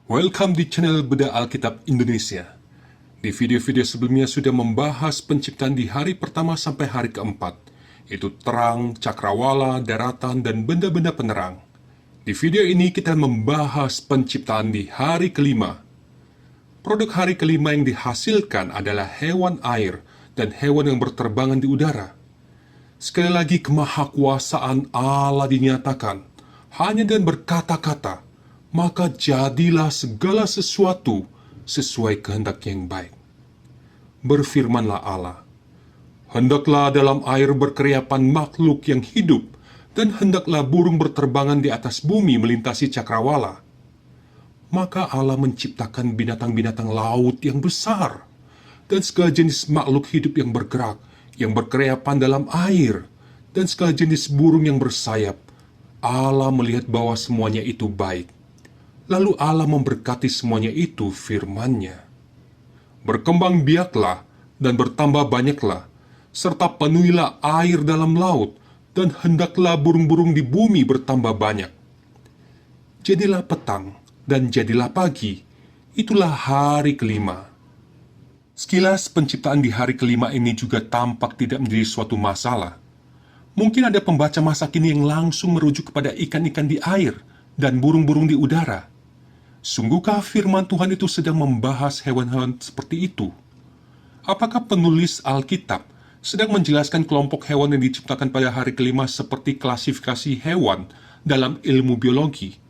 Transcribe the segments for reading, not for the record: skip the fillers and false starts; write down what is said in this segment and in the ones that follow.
Welcome di channel Bedah Alkitab Indonesia. Di video-video sebelumnya sudah membahas penciptaan di hari pertama sampai hari keempat, yaitu terang, cakrawala, daratan, dan benda-benda penerang. Di video ini kita membahas penciptaan di hari kelima. Produk hari kelima yang dihasilkan adalah hewan air dan hewan yang berterbangan di udara. Sekali lagi kemahakuasaan Allah dinyatakan, hanya dengan berkata-kata, maka jadilah segala sesuatu sesuai kehendak yang baik. Berfirmanlah Allah, hendaklah dalam air berkeriapan makhluk yang hidup, dan hendaklah burung berterbangan di atas bumi melintasi cakrawala. Maka Allah menciptakan binatang-binatang laut yang besar, dan segala jenis makhluk hidup yang bergerak, yang berkeriapan dalam air, dan segala jenis burung yang bersayap. Allah melihat bahwa semuanya itu baik. Lalu Allah memberkati semuanya itu firman-Nya. Berkembang biaklah dan bertambah banyaklah, serta penuhilah air dalam laut, dan hendaklah burung-burung di bumi bertambah banyak. Jadilah petang dan jadilah pagi, itulah hari kelima. Sekilas penciptaan di hari kelima ini juga tampak tidak menjadi suatu masalah. Mungkin ada pembaca masa kini yang langsung merujuk kepada ikan-ikan di air dan burung-burung di udara. Sungguhkah firman Tuhan itu sedang membahas hewan-hewan seperti itu? Apakah penulis Alkitab sedang menjelaskan kelompok hewan yang diciptakan pada hari kelima seperti klasifikasi hewan dalam ilmu biologi?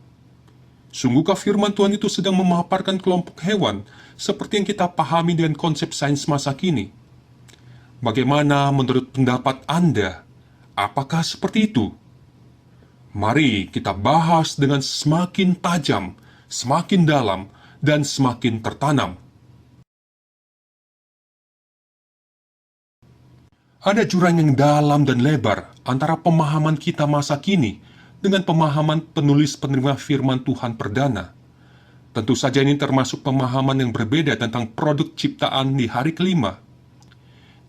Sungguhkah firman Tuhan itu sedang memaparkan kelompok hewan seperti yang kita pahami dengan konsep sains masa kini? Bagaimana menurut pendapat Anda? Apakah seperti itu? Mari kita bahas dengan semakin tajam, semakin dalam, dan semakin tertanam. Ada jurang yang dalam dan lebar antara pemahaman kita masa kini dengan pemahaman penulis penerima firman Tuhan perdana. Tentu saja ini termasuk pemahaman yang berbeda tentang produk ciptaan di hari kelima.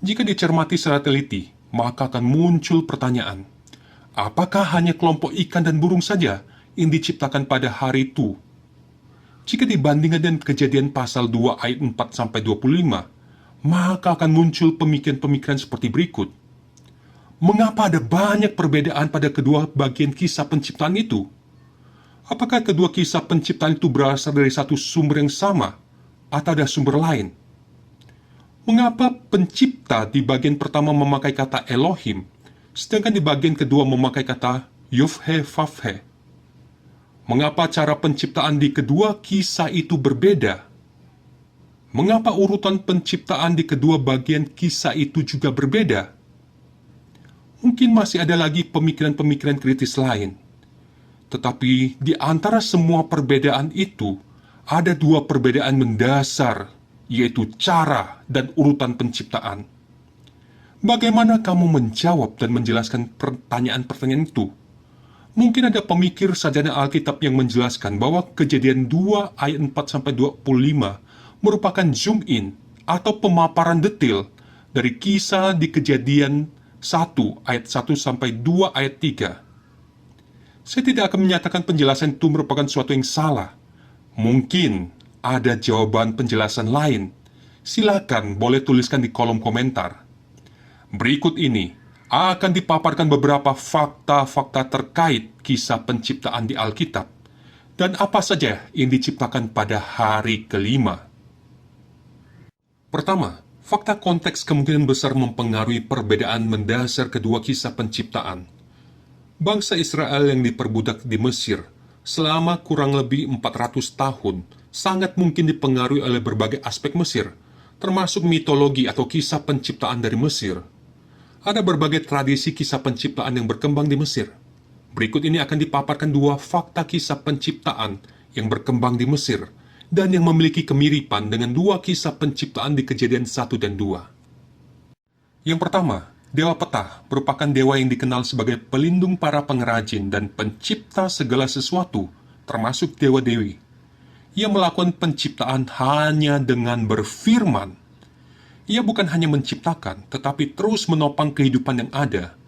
Jika dicermati secara teliti, maka akan muncul pertanyaan, apakah hanya kelompok ikan dan burung saja yang diciptakan pada hari itu? Jika dibandingkan dengan Kejadian pasal 2 ayat 4-25, maka akan muncul pemikiran-pemikiran seperti berikut. Mengapa ada banyak perbedaan pada kedua bagian kisah penciptaan itu? Apakah kedua kisah penciptaan itu berasal dari satu sumber yang sama, atau ada sumber lain? Mengapa pencipta di bagian pertama memakai kata Elohim, sedangkan di bagian kedua memakai kata Yovhe-Vavhe? Mengapa cara penciptaan di kedua kisah itu berbeda? Mengapa urutan penciptaan di kedua bagian kisah itu juga berbeda? Mungkin masih ada lagi pemikiran-pemikiran kritis lain. Tetapi di antara semua perbedaan itu, ada dua perbedaan mendasar, yaitu cara dan urutan penciptaan. Bagaimana kamu menjawab dan menjelaskan pertanyaan-pertanyaan itu? Mungkin ada pemikir sarjana Alkitab yang menjelaskan bahwa Kejadian 2 ayat 4-25 merupakan zoom in atau pemaparan detail dari kisah di Kejadian 1 ayat 1-2 ayat 3. Saya tidak akan menyatakan penjelasan itu merupakan suatu yang salah. Mungkin ada jawaban penjelasan lain. Silakan boleh tuliskan di kolom komentar. Berikut ini akan dipaparkan beberapa fakta-fakta terkait kisah penciptaan di Alkitab dan apa saja yang diciptakan pada hari kelima. Pertama, fakta konteks kemungkinan besar mempengaruhi perbedaan mendasar kedua kisah penciptaan. Bangsa Israel yang diperbudak di Mesir selama kurang lebih 400 tahun sangat mungkin dipengaruhi oleh berbagai aspek Mesir, termasuk mitologi atau kisah penciptaan dari Mesir. Ada berbagai tradisi kisah penciptaan yang berkembang di Mesir. Berikut ini akan dipaparkan dua fakta kisah penciptaan yang berkembang di Mesir dan yang memiliki kemiripan dengan dua kisah penciptaan di Kejadian 1 dan 2. Yang pertama, Dewa Petah merupakan dewa yang dikenal sebagai pelindung para pengrajin dan pencipta segala sesuatu, termasuk dewa-dewi. Ia melakukan penciptaan hanya dengan berfirman. Ia bukan hanya menciptakan, tetapi terus menopang kehidupan yang ada.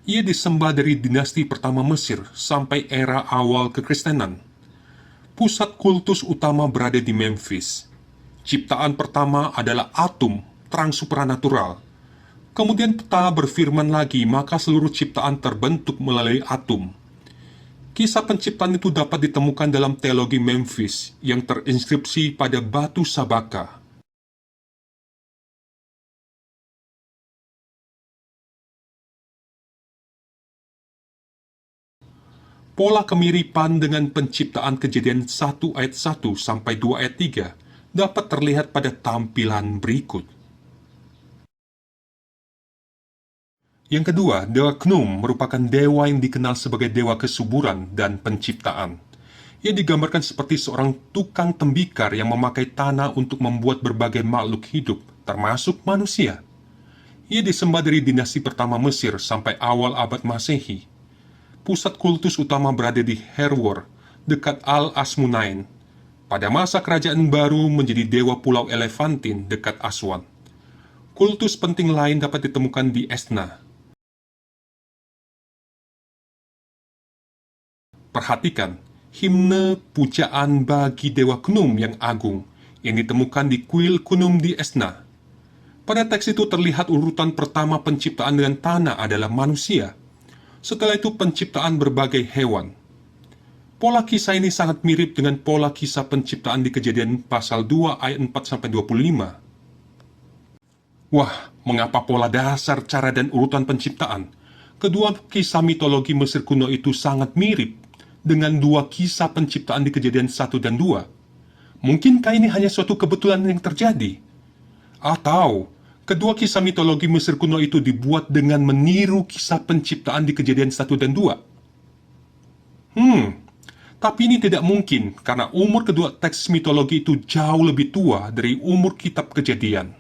Ia disembah dari dinasti pertama Mesir sampai era awal kekristenan. Pusat kultus utama berada di Memphis. Ciptaan pertama adalah atom, terang supranatural. Kemudian peta berfirman lagi, maka seluruh ciptaan terbentuk melalui atom. Kisah penciptaan itu dapat ditemukan dalam teologi Memphis yang terinskripsi pada batu sabaka. Pola kemiripan dengan penciptaan Kejadian 1 ayat 1 sampai 2 ayat 3 dapat terlihat pada tampilan berikut. Yang kedua, Dewa Khnum merupakan dewa yang dikenal sebagai dewa kesuburan dan penciptaan. Ia digambarkan seperti seorang tukang tembikar yang memakai tanah untuk membuat berbagai makhluk hidup, termasuk manusia. Ia disembah dari dinasti pertama Mesir sampai awal abad Masehi. Pusat kultus utama berada di Herwor, dekat Al-Asmunain. Pada masa kerajaan baru menjadi dewa Pulau Elefantin dekat Aswan. Kultus penting lain dapat ditemukan di Esna. Perhatikan, himne pujaan bagi Dewa Khnum yang agung yang ditemukan di kuil Khnum di Esna. Pada teks itu terlihat urutan pertama penciptaan dengan tanah adalah manusia. Setelah itu penciptaan berbagai hewan. Pola kisah ini sangat mirip dengan pola kisah penciptaan di Kejadian pasal 2 ayat 4-25. Wah, mengapa pola dasar, cara, dan urutan penciptaan kedua kisah mitologi Mesir kuno itu sangat mirip dengan dua kisah penciptaan di Kejadian 1 dan 2? Mungkinkah ini hanya suatu kebetulan yang terjadi? Atau kedua kisah mitologi Mesir kuno itu dibuat dengan meniru kisah penciptaan di Kejadian 1 dan 2? Tapi ini tidak mungkin karena umur kedua teks mitologi itu jauh lebih tua dari umur kitab Kejadian.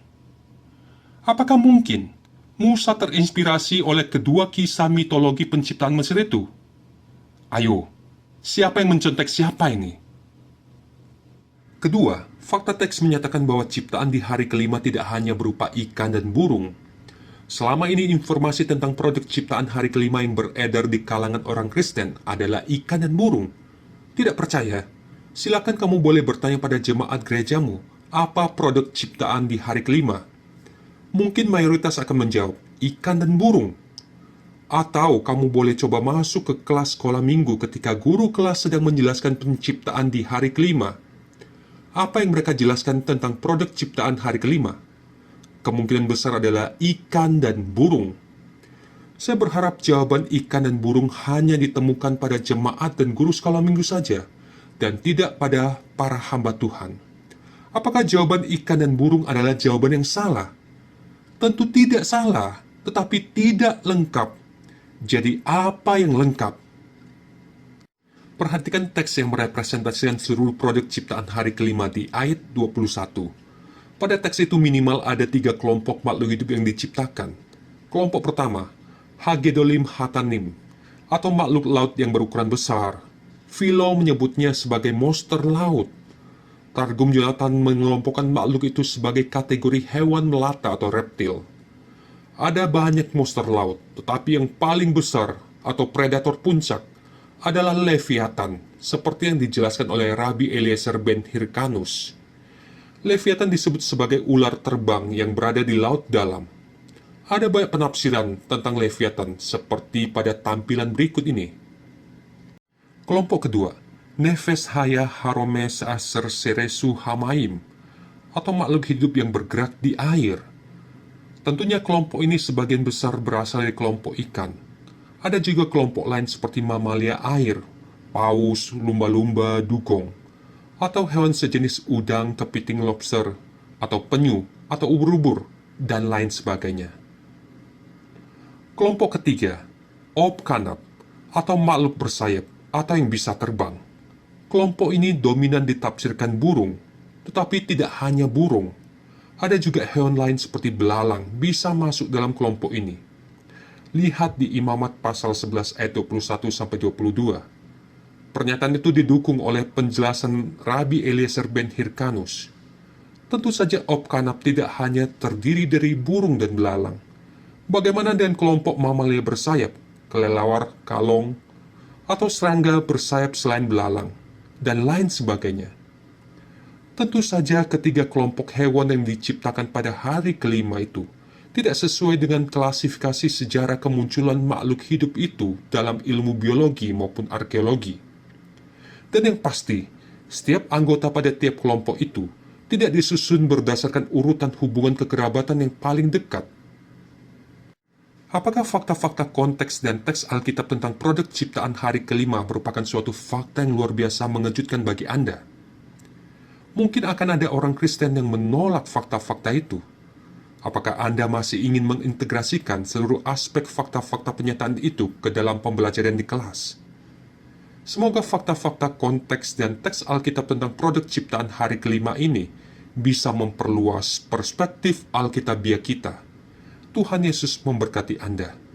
Apakah mungkin Musa terinspirasi oleh kedua kisah mitologi penciptaan Mesir itu? Ayo, siapa yang mencontek siapa ini? Kedua, fakta teks menyatakan bahwa ciptaan di hari kelima tidak hanya berupa ikan dan burung. Selama ini informasi tentang produk ciptaan hari kelima yang beredar di kalangan orang Kristen adalah ikan dan burung. Tidak percaya? Silakan kamu boleh bertanya pada jemaat gerejamu, apa produk ciptaan di hari kelima? Mungkin mayoritas akan menjawab, ikan dan burung. Atau kamu boleh coba masuk ke kelas sekolah minggu ketika guru kelas sedang menjelaskan penciptaan di hari kelima. Apa yang mereka jelaskan tentang produk ciptaan hari kelima? Kemungkinan besar adalah ikan dan burung. Saya berharap jawaban ikan dan burung hanya ditemukan pada jemaat dan guru sekolah minggu saja, dan tidak pada para hamba Tuhan. Apakah jawaban ikan dan burung adalah jawaban yang salah? Tentu tidak salah, tetapi tidak lengkap. Jadi apa yang lengkap? Perhatikan teks yang merepresentasikan seluruh produk ciptaan hari kelima di ayat 21. Pada teks itu minimal ada 3 kelompok makhluk hidup yang diciptakan. Kelompok pertama, Hagedolim Hatanim, atau makhluk laut yang berukuran besar. Philo menyebutnya sebagai monster laut. Targum Jonathan mengelompokkan makhluk itu sebagai kategori hewan melata atau reptil. Ada banyak monster laut, tetapi yang paling besar atau predator puncak adalah Leviathan, seperti yang dijelaskan oleh Rabbi Eliezer ben Hyrcanus. Leviathan disebut sebagai ular terbang yang berada di laut dalam. Ada banyak penafsiran tentang Leviathan seperti pada tampilan berikut ini. Kelompok kedua, Nefes Haya Haromes Aser Seresu Hamaim, atau makhluk hidup yang bergerak di air. Tentunya kelompok ini sebagian besar berasal dari kelompok ikan. Ada juga kelompok lain seperti mamalia air, paus, lumba-lumba, dugong, atau hewan sejenis udang, kepiting lobster, atau penyu, atau ubur-ubur, dan lain sebagainya. Kelompok ketiga, Opkanap, atau makhluk bersayap, atau yang bisa terbang. Kelompok ini dominan ditafsirkan burung, tetapi tidak hanya burung. Ada juga hewan lain seperti belalang bisa masuk dalam kelompok ini. Lihat di Imamat pasal 11 ayat 21-22. Pernyataan itu didukung oleh penjelasan Rabbi Eliezer ben Hyrcanus. Tentu saja Opkanap tidak hanya terdiri dari burung dan belalang. Bagaimana dengan kelompok mamalia bersayap, kelelawar, kalong, atau serangga bersayap selain belalang? dan lain sebagainya. Tentu saja ketiga kelompok hewan yang diciptakan pada hari kelima itu tidak sesuai dengan klasifikasi sejarah kemunculan makhluk hidup itu dalam ilmu biologi maupun arkeologi. Dan yang pasti, setiap anggota pada tiap kelompok itu tidak disusun berdasarkan urutan hubungan kekerabatan yang paling dekat. Apakah fakta-fakta konteks dan teks Alkitab tentang produk ciptaan hari kelima merupakan suatu fakta yang luar biasa mengejutkan bagi Anda? Mungkin akan ada orang Kristen yang menolak fakta-fakta itu. Apakah Anda masih ingin mengintegrasikan seluruh aspek fakta-fakta penyataan itu ke dalam pembelajaran di kelas? Semoga fakta-fakta konteks dan teks Alkitab tentang produk ciptaan hari kelima ini bisa memperluas perspektif Alkitabiah kita. Tuhan Yesus memberkati Anda.